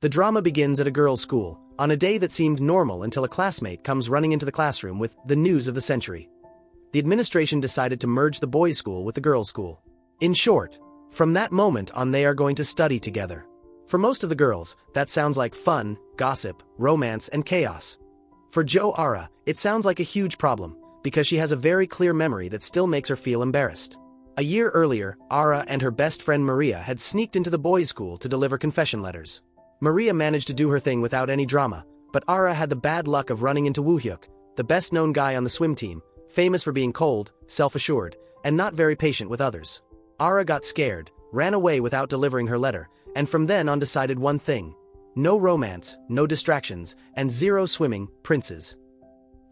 The drama begins at a girls' school, on a day that seemed normal until a classmate comes running into the classroom with the news of the century. The administration decided to merge the boys' school with the girls' school. In short, from that moment on they are going to study together. For most of the girls, that sounds like fun, gossip, romance, and chaos. For Ara, it sounds like a huge problem, because she has a very clear memory that still makes her feel embarrassed. A year earlier, Ara and her best friend Maria had sneaked into the boys' school to deliver confession letters. Maria managed to do her thing without any drama, but Ara had the bad luck of running into Woohyuk, the best-known guy on the swim team, famous for being cold, self-assured, and not very patient with others. Ara got scared, ran away without delivering her letter, and from then on decided one thing: no romance, no distractions, and zero swimming, princes.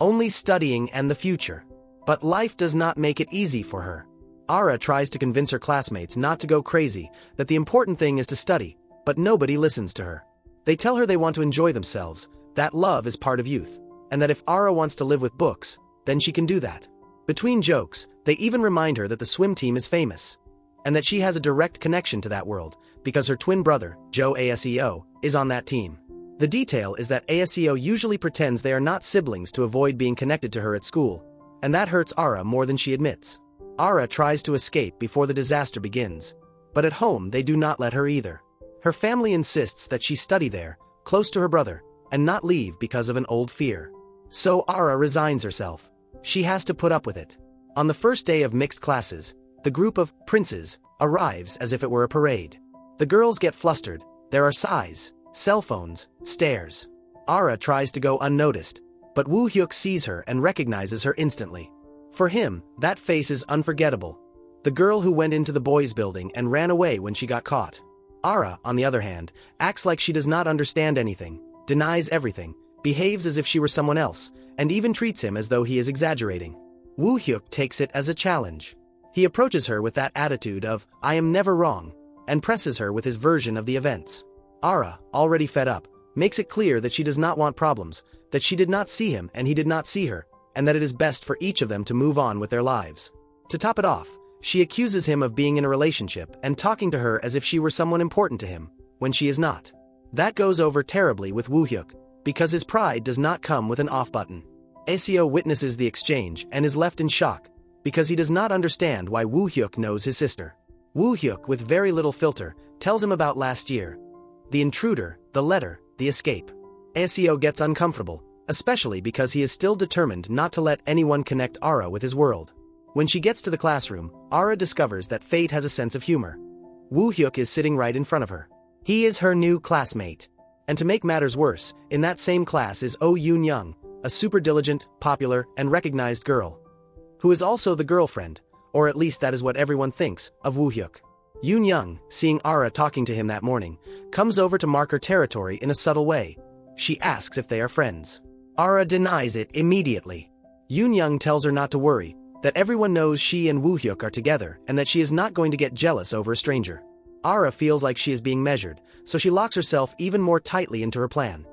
Only studying and the future. But life does not make it easy for her. Ara tries to convince her classmates not to go crazy, that the important thing is to study, but nobody listens to her. They tell her they want to enjoy themselves, that love is part of youth, and that if Ara wants to live with books, then she can do that. Between jokes, they even remind her that the swim team is famous, and that she has a direct connection to that world, because her twin brother, Joe Aseo, is on that team. The detail is that Aseo usually pretends they are not siblings to avoid being connected to her at school, and that hurts Ara more than she admits. Ara tries to escape before the disaster begins, but at home they do not let her either. Her family insists that she study there, close to her brother, and not leave because of an old fear. So Ara resigns herself. She has to put up with it. On the first day of mixed classes, the group of princes arrives as if it were a parade. The girls get flustered. There are sighs, cell phones, stares. Ara tries to go unnoticed, but Woohyuk sees her and recognizes her instantly. For him, that face is unforgettable. The girl who went into the boys' building and ran away when she got caught. Ara, on the other hand, acts like she does not understand anything, denies everything, behaves as if she were someone else, and even treats him as though he is exaggerating. Woohyuk takes it as a challenge. He approaches her with that attitude of, "I am never wrong," and presses her with his version of the events. Ara, already fed up, makes it clear that she does not want problems, that she did not see him and he did not see her, and that it is best for each of them to move on with their lives. To top it off, she accuses him of being in a relationship and talking to her as if she were someone important to him, when she is not. That goes over terribly with Woohyuk, because his pride does not come with an off button. Aseo witnesses the exchange and is left in shock, because he does not understand why Woohyuk knows his sister. Woohyuk, with very little filter, tells him about last year. The intruder, the letter, the escape. Aseo gets uncomfortable, especially because he is still determined not to let anyone connect Ara with his world. When she gets to the classroom, Ara discovers that fate has a sense of humor. Woohyuk is sitting right in front of her. He is her new classmate. And to make matters worse, in that same class is Oh Yoon-young, a super diligent, popular, and recognized girl, who is also the girlfriend, or at least that is what everyone thinks, of Woohyuk. Yoon-young, seeing Ara talking to him that morning, comes over to mark her territory in a subtle way. She asks if they are friends. Ara denies it immediately. Yoon-young tells her not to worry, that everyone knows she and Woohyuk are together and that she is not going to get jealous over a stranger. Ara feels like she is being measured, so she locks herself even more tightly into her plan.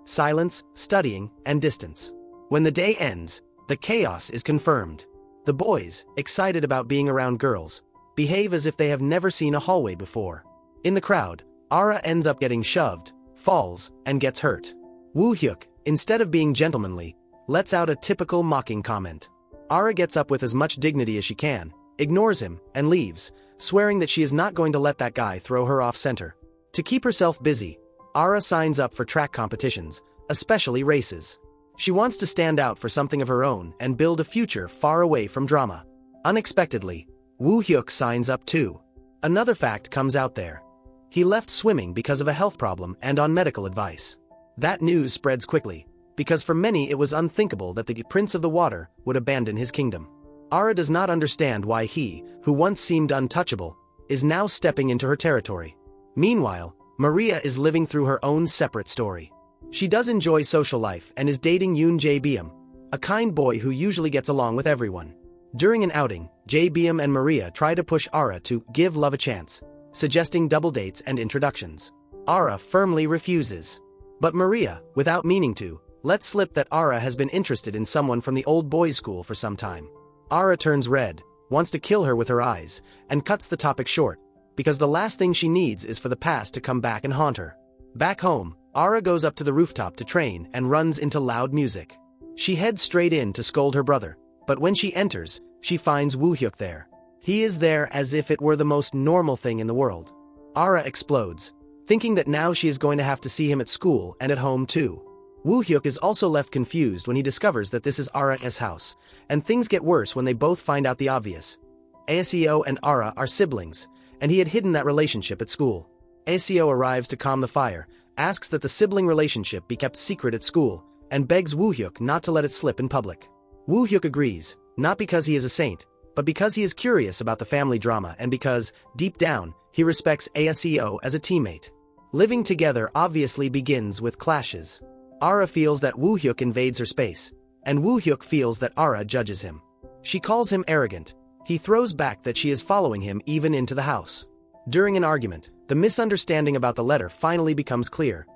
Silence, studying, and distance. When the day ends, the chaos is confirmed. The boys, excited about being around girls, behave as if they have never seen a hallway before. In the crowd, Ara ends up getting shoved, falls, and gets hurt. Woohyuk, instead of being gentlemanly, lets out a typical mocking comment. Ara gets up with as much dignity as she can, ignores him, and leaves, swearing that she is not going to let that guy throw her off center. To keep herself busy, Ara signs up for track competitions, especially races. She wants to stand out for something of her own and build a future far away from drama. Unexpectedly, Woohyuk signs up too. Another fact comes out there. He left swimming because of a health problem and on medical advice. That news spreads quickly, because for many it was unthinkable that the Prince of the Water would abandon his kingdom. Ara does not understand why he, who once seemed untouchable, is now stepping into her territory. Meanwhile, Maria is living through her own separate story. She does enjoy social life and is dating Yoon Jae-beom, a kind boy who usually gets along with everyone. During an outing, Jae-beom and Maria try to push Ara to give love a chance, suggesting double dates and introductions. Ara firmly refuses. But Maria, without meaning to, lets slip that Ara has been interested in someone from the old boys' school for some time. Ara turns red, wants to kill her with her eyes, and cuts the topic short, because the last thing she needs is for the past to come back and haunt her. Back home, Ara goes up to the rooftop to train and runs into loud music. She heads straight in to scold her brother, but when she enters, she finds Woohyuk there. He is there as if it were the most normal thing in the world. Ara explodes, thinking that now she is going to have to see him at school and at home too. Woohyuk is also left confused when he discovers that this is Ara's house, and things get worse when they both find out the obvious. Aseo and Ara are siblings, and he had hidden that relationship at school. Aseo arrives to calm the fire, asks that the sibling relationship be kept secret at school, and begs Woohyuk not to let it slip in public. Woohyuk agrees, not because he is a saint, but because he is curious about the family drama and because, deep down, he respects Aseo as a teammate. Living together obviously begins with clashes. Ara feels that Woohyuk invades her space, and Woohyuk feels that Ara judges him. She calls him arrogant. He throws back that she is following him even into the house. During an argument, the misunderstanding about the letter finally becomes clear.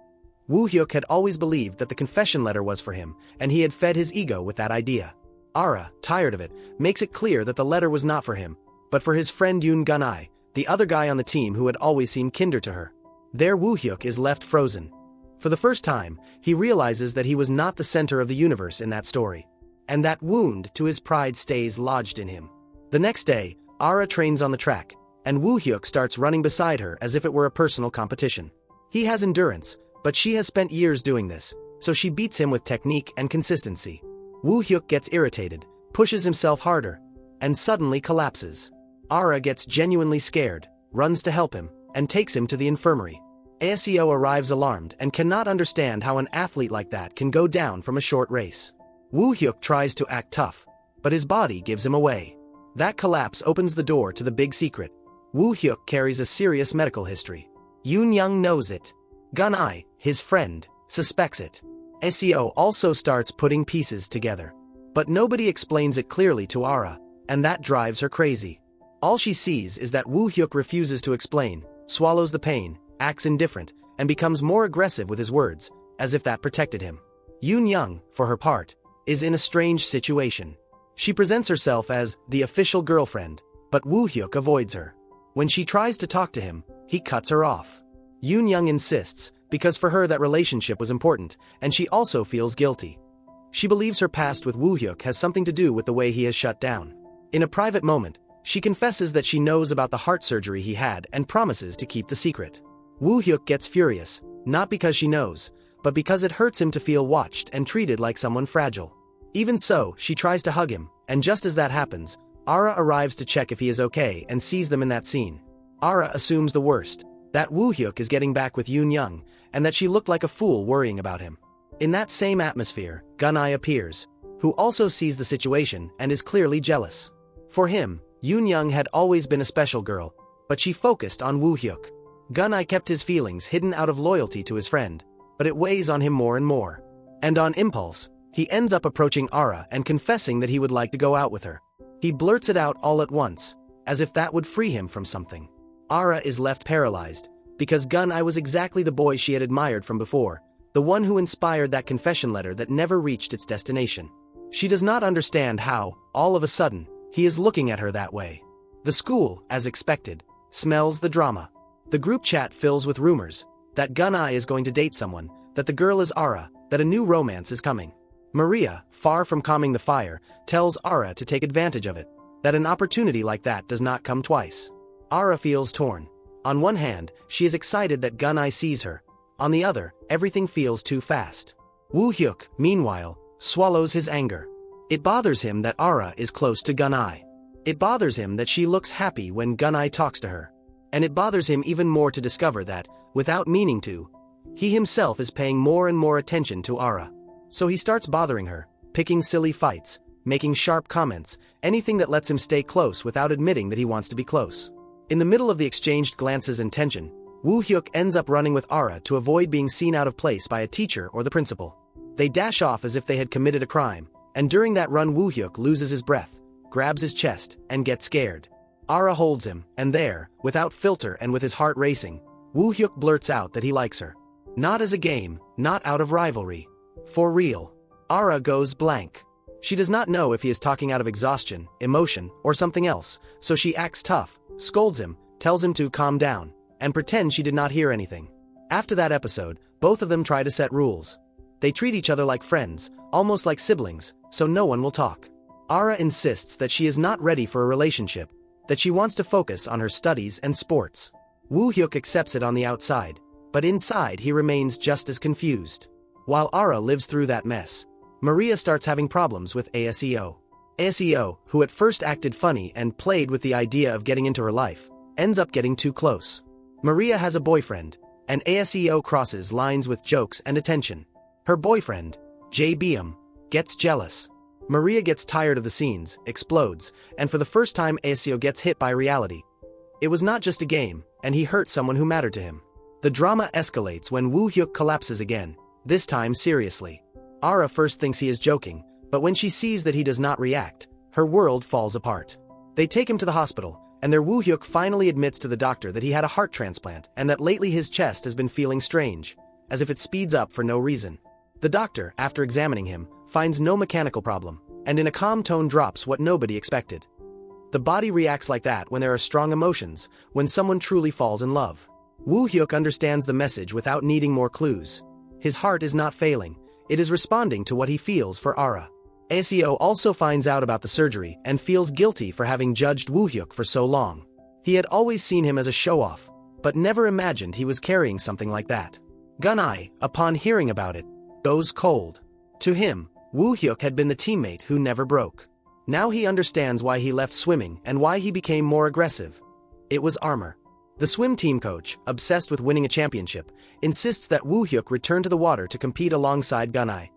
Woohyuk had always believed that the confession letter was for him, and he had fed his ego with that idea. Ara, tired of it, makes it clear that the letter was not for him, but for his friend Yoon Gun-ai, the other guy on the team who had always seemed kinder to her. There Woohyuk is left frozen. For the first time, he realizes that he was not the center of the universe in that story, and that wound to his pride stays lodged in him. The next day, Ara trains on the track, and Woohyuk starts running beside her as if it were a personal competition. He has endurance, but she has spent years doing this, so she beats him with technique and consistency. Woohyuk gets irritated, pushes himself harder, and suddenly collapses. Ara gets genuinely scared, runs to help him, and takes him to the infirmary. Aseo arrives alarmed and cannot understand how an athlete like that can go down from a short race. Woohyuk tries to act tough, but his body gives him away. That collapse opens the door to the big secret. Woohyuk carries a serious medical history. Yoon Young knows it. Gun-ai, his friend, suspects it. Aseo also starts putting pieces together. But nobody explains it clearly to Ara, and that drives her crazy. All she sees is that Woohyuk refuses to explain, swallows the pain, acts indifferent, and becomes more aggressive with his words, as if that protected him. Yoon Young, for her part, is in a strange situation. She presents herself as the official girlfriend, but Woohyuk avoids her. When she tries to talk to him, he cuts her off. Yoon Young insists, because for her that relationship was important, and she also feels guilty. She believes her past with Woohyuk has something to do with the way he has shut down. In a private moment, she confesses that she knows about the heart surgery he had and promises to keep the secret. Woohyuk gets furious, not because she knows, but because it hurts him to feel watched and treated like someone fragile. Even so, she tries to hug him, and just as that happens, Ara arrives to check if he is okay and sees them in that scene. Ara assumes the worst, that Woohyuk is getting back with Yoon Young, and that she looked like a fool worrying about him. In that same atmosphere, Gun-ai appears, who also sees the situation and is clearly jealous. For him, Yoon Young had always been a special girl, but she focused on Woohyuk. Gun-ai kept his feelings hidden out of loyalty to his friend, but it weighs on him more and more. And on impulse, he ends up approaching Ara and confessing that he would like to go out with her. He blurts it out all at once, as if that would free him from something. Ara is left paralyzed, because Gun-ai was exactly the boy she had admired from before, the one who inspired that confession letter that never reached its destination. She does not understand how, all of a sudden, he is looking at her that way. The school, as expected, smells the drama. The group chat fills with rumors that Gun-ai is going to date someone, that the girl is Ara, that a new romance is coming. Maria, far from calming the fire, tells Ara to take advantage of it, that an opportunity like that does not come twice. Ara feels torn. On one hand, she is excited that Gun-ai sees her. On the other, everything feels too fast. Woohyuk, meanwhile, swallows his anger. It bothers him that Ara is close to Gun-ai. It bothers him that she looks happy when Gun-ai talks to her. And it bothers him even more to discover that, without meaning to, he himself is paying more and more attention to Ara. So he starts bothering her, picking silly fights, making sharp comments, anything that lets him stay close without admitting that he wants to be close. In the middle of the exchanged glances and tension, Woohyuk ends up running with Ara to avoid being seen out of place by a teacher or the principal. They dash off as if they had committed a crime, and during that run Woohyuk loses his breath, grabs his chest, and gets scared. Ara holds him, and there, without filter and with his heart racing, Woohyuk blurts out that he likes her. Not as a game, not out of rivalry. For real. Ara goes blank. She does not know if he is talking out of exhaustion, emotion, or something else, so she acts tough, scolds him, tells him to calm down, and pretends she did not hear anything. After that episode, both of them try to set rules. They treat each other like friends, almost like siblings, so no one will talk. Ara insists that she is not ready for a relationship, that she wants to focus on her studies and sports. Woo Hyuk accepts it on the outside, but inside he remains just as confused. While Ara lives through that mess, Maria starts having problems with ASEO. ASEO, who at first acted funny and played with the idea of getting into her life, ends up getting too close. Maria has a boyfriend, and ASEO crosses lines with jokes and attention. Her boyfriend, JBM, gets jealous. Maria gets tired of the scenes, explodes, and for the first time ASEO gets hit by reality. It was not just a game, and he hurt someone who mattered to him. The drama escalates when Woo Hyuk collapses again, this time seriously. Ara first thinks he is joking, but when she sees that he does not react, her world falls apart. They take him to the hospital, and there Woo Hyuk finally admits to the doctor that he had a heart transplant and that lately his chest has been feeling strange, as if it speeds up for no reason. The doctor, after examining him, finds no mechanical problem, and in a calm tone drops what nobody expected. The body reacts like that when there are strong emotions, when someone truly falls in love. Woo Hyuk understands the message without needing more clues. His heart is not failing, it is responding to what he feels for Ara. ASEO also finds out about the surgery and feels guilty for having judged Woo Hyuk for so long. He had always seen him as a show-off, but never imagined he was carrying something like that. Gunai, upon hearing about it, goes cold. To him, Woo Hyuk had been the teammate who never broke. Now he understands why he left swimming and why he became more aggressive. It was armor. The swim team coach, obsessed with winning a championship, insists that Woo Hyuk return to the water to compete alongside Gunai.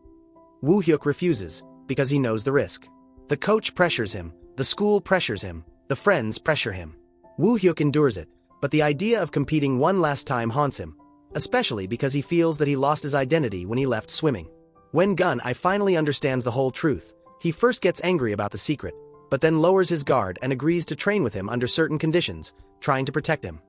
Woo Hyuk refuses, because he knows the risk. The coach pressures him, the school pressures him, the friends pressure him. Woo Hyuk endures it, but the idea of competing one last time haunts him, especially because he feels that he lost his identity when he left swimming. When Gunai finally understands the whole truth, he first gets angry about the secret, but then lowers his guard and agrees to train with him under certain conditions, trying to protect him.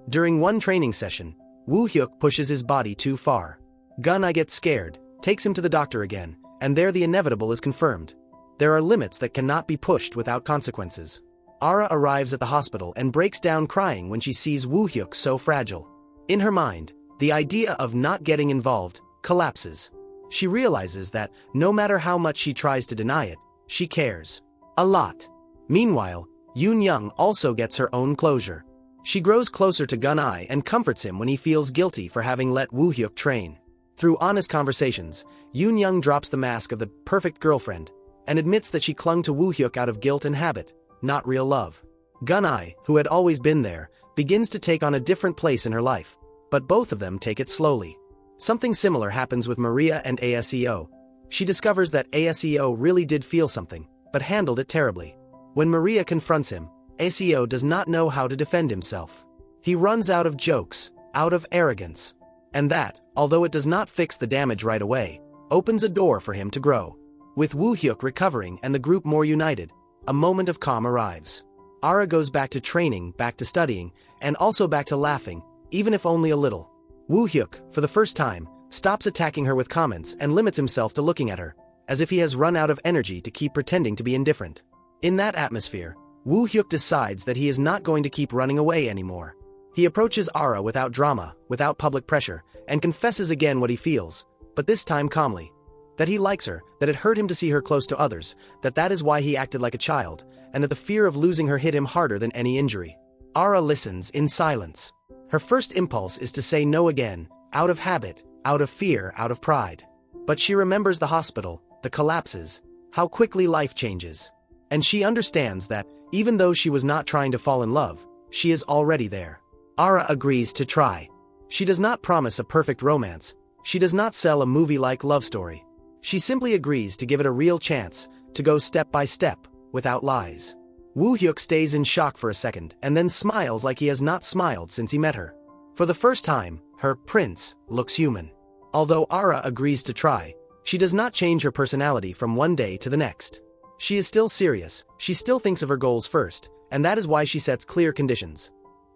During one training session, Woo Hyuk pushes his body too far. Gunai gets scared, takes him to the doctor again, and there the inevitable is confirmed. There are limits that cannot be pushed without consequences. Ara arrives at the hospital and breaks down crying when she sees Woo Hyuk so fragile. In her mind, the idea of not getting involved collapses. She realizes that, no matter how much she tries to deny it, she cares. A lot. Meanwhile, Yoon Young also gets her own closure. She grows closer to Gunai and comforts him when he feels guilty for having let Woo Hyuk train. Through honest conversations, Yoon Young drops the mask of the perfect girlfriend and admits that she clung to Woo Hyuk out of guilt and habit, not real love. Gunai, who had always been there, begins to take on a different place in her life, but both of them take it slowly. Something similar happens with Maria and ASEO. She discovers that ASEO really did feel something, but handled it terribly. When Maria confronts him, ASEO does not know how to defend himself. He runs out of jokes, out of arrogance. And that, although it does not fix the damage right away, opens a door for him to grow. With Woo Hyuk recovering and the group more united, a moment of calm arrives. Ara goes back to training, back to studying, and also back to laughing, even if only a little. Woo Hyuk, for the first time, stops attacking her with comments and limits himself to looking at her, as if he has run out of energy to keep pretending to be indifferent. In that atmosphere, Woo Hyuk decides that he is not going to keep running away anymore. He approaches Ara without drama, without public pressure, and confesses again what he feels, but this time calmly. That he likes her, that it hurt him to see her close to others, that is why he acted like a child, and that the fear of losing her hit him harder than any injury. Ara listens in silence. Her first impulse is to say no again, out of habit, out of fear, out of pride. But she remembers the hospital, the collapses, how quickly life changes. And she understands that, even though she was not trying to fall in love, she is already there. Ara agrees to try. She does not promise a perfect romance. She does not sell a movie-like love story. She simply agrees to give it a real chance, to go step by step, without lies. Woo Hyuk stays in shock for a second and then smiles like he has not smiled since he met her. For the first time, her prince looks human. Although Ara agrees to try, she does not change her personality from one day to the next. She is still serious, she still thinks of her goals first, and that is why she sets clear conditions.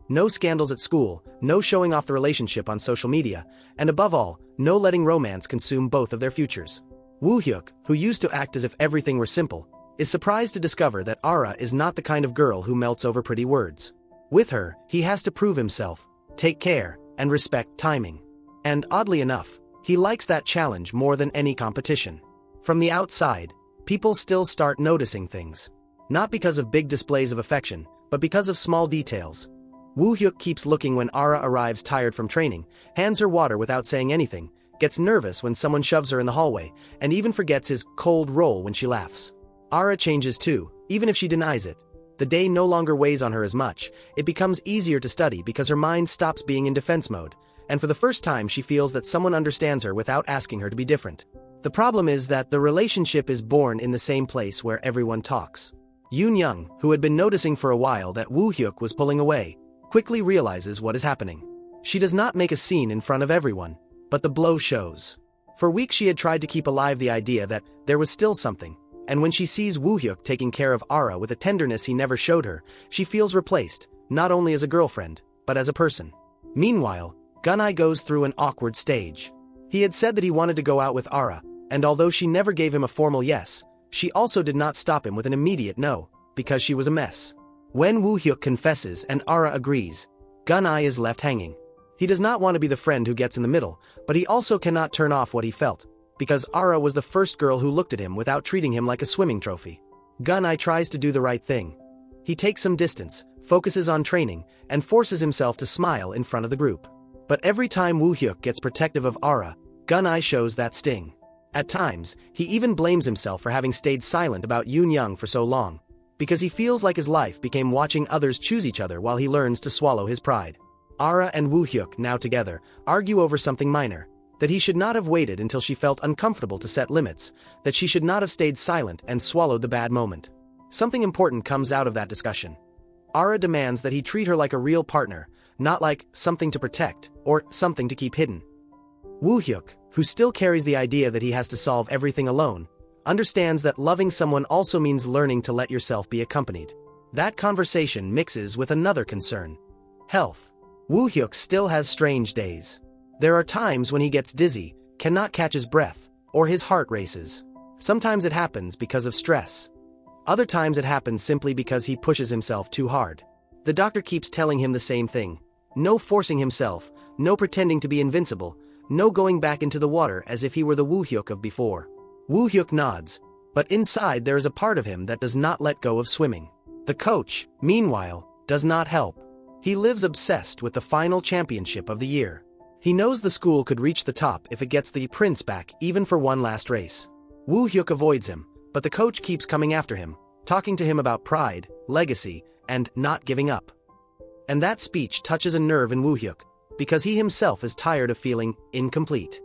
No scandals at school, no showing off the relationship on social media, and above all, no letting romance consume both of their futures. Woo Hyuk, who used to act as if everything were simple, is surprised to discover that Ara is not the kind of girl who melts over pretty words. With her, he has to prove himself, take care, and respect timing. And oddly enough, he likes that challenge more than any competition. From the outside, people still start noticing things. Not because of big displays of affection, but because of small details. Woo-hyuk keeps looking when Ara arrives tired from training, hands her water without saying anything, gets nervous when someone shoves her in the hallway, and even forgets his cold roll when she laughs. Ara changes too, even if she denies it. The day no longer weighs on her as much, it becomes easier to study because her mind stops being in defense mode, and for the first time she feels that someone understands her without asking her to be different. The problem is that the relationship is born in the same place where everyone talks. Yoon-young, who had been noticing for a while that Woo-hyuk was pulling away, quickly realizes what is happening. She does not make a scene in front of everyone, but the blow shows. For weeks she had tried to keep alive the idea that there was still something, and when she sees Woo-hyuk taking care of Ara with a tenderness he never showed her, she feels replaced, not only as a girlfriend, but as a person. Meanwhile, Gunai goes through an awkward stage. He had said that he wanted to go out with Ara, and although she never gave him a formal yes, she also did not stop him with an immediate no, because she was a mess. When Woo-hyuk confesses and Ara agrees, Gunai is left hanging. He does not want to be the friend who gets in the middle, but he also cannot turn off what he felt, because Ara was the first girl who looked at him without treating him like a swimming trophy. Gunai tries to do the right thing. He takes some distance, focuses on training, and forces himself to smile in front of the group. But every time Woo-hyuk gets protective of Ara, Gunai shows that sting. At times, he even blames himself for having stayed silent about Yoon-young for so long, because he feels like his life became watching others choose each other while he learns to swallow his pride. Ara and Woo-hyuk, now together, argue over something minor, that he should not have waited until she felt uncomfortable to set limits, that she should not have stayed silent and swallowed the bad moment. Something important comes out of that discussion. Ara demands that he treat her like a real partner, not like something to protect or something to keep hidden. Woo-hyuk, who still carries the idea that he has to solve everything alone, understands that loving someone also means learning to let yourself be accompanied. That conversation mixes with another concern: health. Woo-hyuk still has strange days. There are times when he gets dizzy, cannot catch his breath, or his heart races. Sometimes it happens because of stress. Other times it happens simply because he pushes himself too hard. The doctor keeps telling him the same thing: no forcing himself, no pretending to be invincible, no going back into the water as if he were the Woo-hyuk of before. Woo-hyuk nods, but inside there is a part of him that does not let go of swimming. The coach, meanwhile, does not help. He lives obsessed with the final championship of the year. He knows the school could reach the top if it gets the prince back even for one last race. Woo-hyuk avoids him, but the coach keeps coming after him, talking to him about pride, legacy, and not giving up. And that speech touches a nerve in Woo-hyuk, because he himself is tired of feeling incomplete.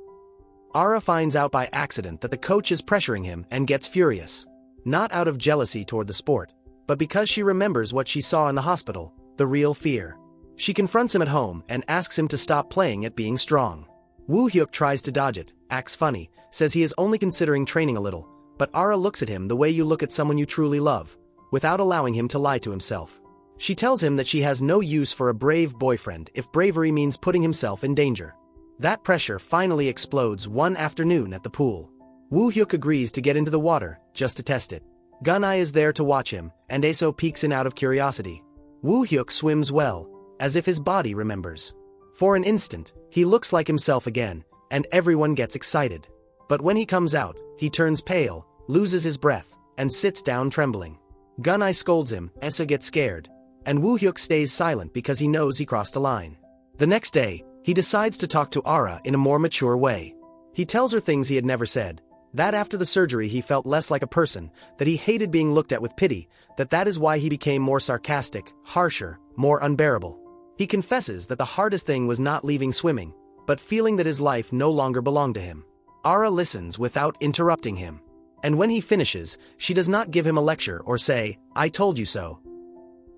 Ara finds out by accident that the coach is pressuring him and gets furious. Not out of jealousy toward the sport, but because she remembers what she saw in the hospital, the real fear. She confronts him at home and asks him to stop playing at being strong. Woo-hyuk tries to dodge it, acts funny, says he is only considering training a little, but Ara looks at him the way you look at someone you truly love, without allowing him to lie to himself. She tells him that she has no use for a brave boyfriend if bravery means putting himself in danger. That pressure finally explodes one afternoon at the pool. Woo-hyuk agrees to get into the water, just to test it. Gunai is there to watch him, and Aso peeks in out of curiosity. Woo-hyuk swims well, as if his body remembers. For an instant, he looks like himself again, and everyone gets excited. But when he comes out, he turns pale, loses his breath, and sits down trembling. Gunai scolds him, Esa gets scared, and Woo-hyuk stays silent because he knows he crossed a line. The next day, he decides to talk to Ara in a more mature way. He tells her things he had never said, that after the surgery he felt less like a person, that he hated being looked at with pity, that is why he became more sarcastic, harsher, more unbearable. He confesses that the hardest thing was not leaving swimming, but feeling that his life no longer belonged to him. Ara listens without interrupting him. And when he finishes, she does not give him a lecture or say, "I told you so."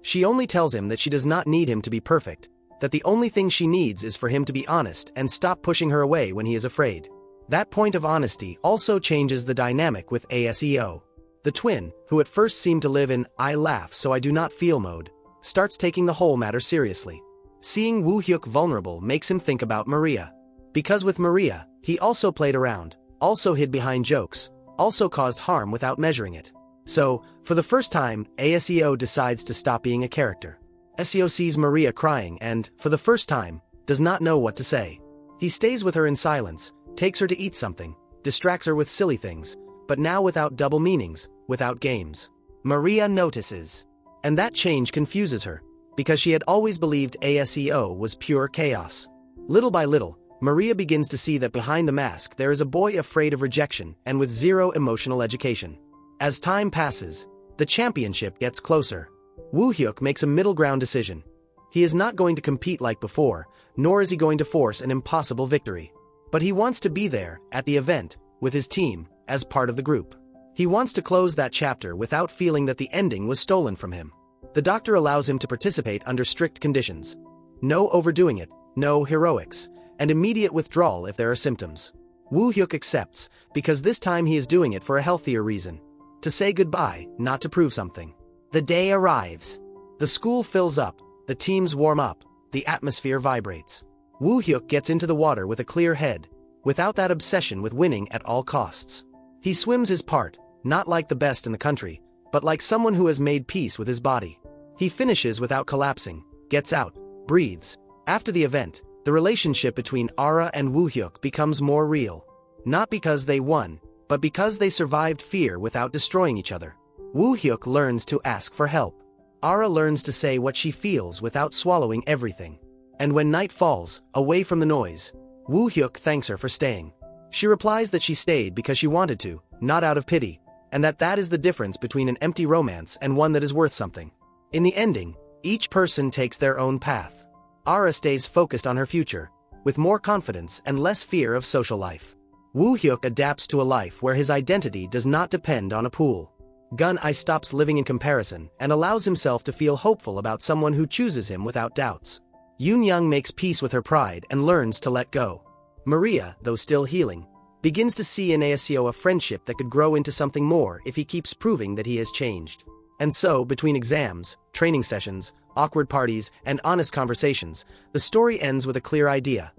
She only tells him that she does not need him to be perfect, that the only thing she needs is for him to be honest and stop pushing her away when he is afraid. That point of honesty also changes the dynamic with Aseo. The twin, who at first seemed to live in "I laugh so I do not feel" mode, starts taking the whole matter seriously. Seeing Woo-hyuk vulnerable makes him think about Maria. Because with Maria, he also played around, also hid behind jokes, also caused harm without measuring it. So, for the first time, Aseo decides to stop being a character. Aseo sees Maria crying and, for the first time, does not know what to say. He stays with her in silence, takes her to eat something, distracts her with silly things, but now without double meanings, without games. Maria notices. And that change confuses her, because she had always believed ASEO was pure chaos. Little by little, Maria begins to see that behind the mask there is a boy afraid of rejection and with zero emotional education. As time passes, the championship gets closer. Woo-hyuk makes a middle ground decision. He is not going to compete like before, nor is he going to force an impossible victory. But he wants to be there, at the event, with his team, as part of the group. He wants to close that chapter without feeling that the ending was stolen from him. The doctor allows him to participate under strict conditions. No overdoing it, no heroics, and immediate withdrawal if there are symptoms. Woo-hyuk accepts, because this time he is doing it for a healthier reason. To say goodbye, not to prove something. The day arrives. The school fills up, the teams warm up, the atmosphere vibrates. Woo-hyuk gets into the water with a clear head, without that obsession with winning at all costs. He swims his part, not like the best in the country, but like someone who has made peace with his body. He finishes without collapsing, gets out, breathes. After the event, the relationship between Ara and Woo-hyuk becomes more real. Not because they won, but because they survived fear without destroying each other. Woo-hyuk learns to ask for help. Ara learns to say what she feels without swallowing everything. And when night falls, away from the noise, Woo-hyuk thanks her for staying. She replies that she stayed because she wanted to, not out of pity, and that is the difference between an empty romance and one that is worth something. In the ending, each person takes their own path. Ara stays focused on her future, with more confidence and less fear of social life. Woo-hyuk adapts to a life where his identity does not depend on a pool. Gun-I stops living in comparison and allows himself to feel hopeful about someone who chooses him without doubts. Yoon-young makes peace with her pride and learns to let go. Maria, though still healing, begins to see in ASEO a friendship that could grow into something more if he keeps proving that he has changed. And so, between exams, training sessions, awkward parties, and honest conversations, the story ends with a clear idea.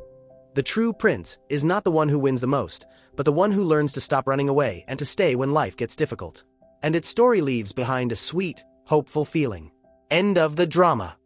The true prince is not the one who wins the most, but the one who learns to stop running away and to stay when life gets difficult. And its story leaves behind a sweet, hopeful feeling. End of the drama.